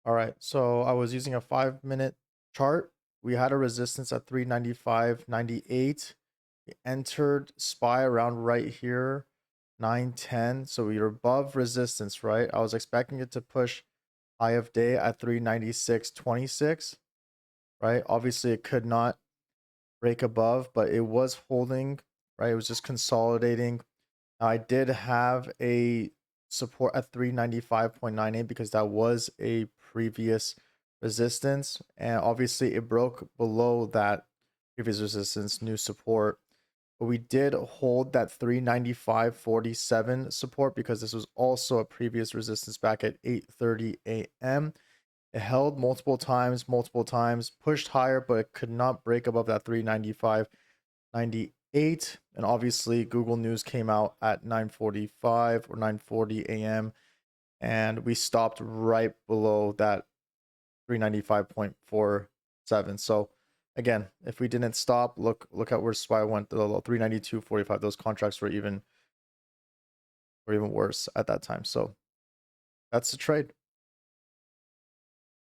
All right, so I was using a 5-minute chart. We had a resistance at 395.98. We entered SPY around right here, 910. So we were above resistance, right? I was expecting it to push high of day at 396.26, right? Obviously, it could not break above, but it was holding, right? It was just consolidating. Now, I did have a support at 395.98 because that was a previous resistance, and obviously it broke below that previous resistance, new support. But we did hold that 395.47 support because this was also a previous resistance back at 8:30 a.m. It held multiple times, pushed higher, but it could not break above that 395.98. And obviously, Google News came out at 9:45 or 9:40 a.m. and we stopped right below that 395.47. So again, if we didn't stop, look at where SPY went, the 392.45. Those contracts were even worse at that time. So that's the trade.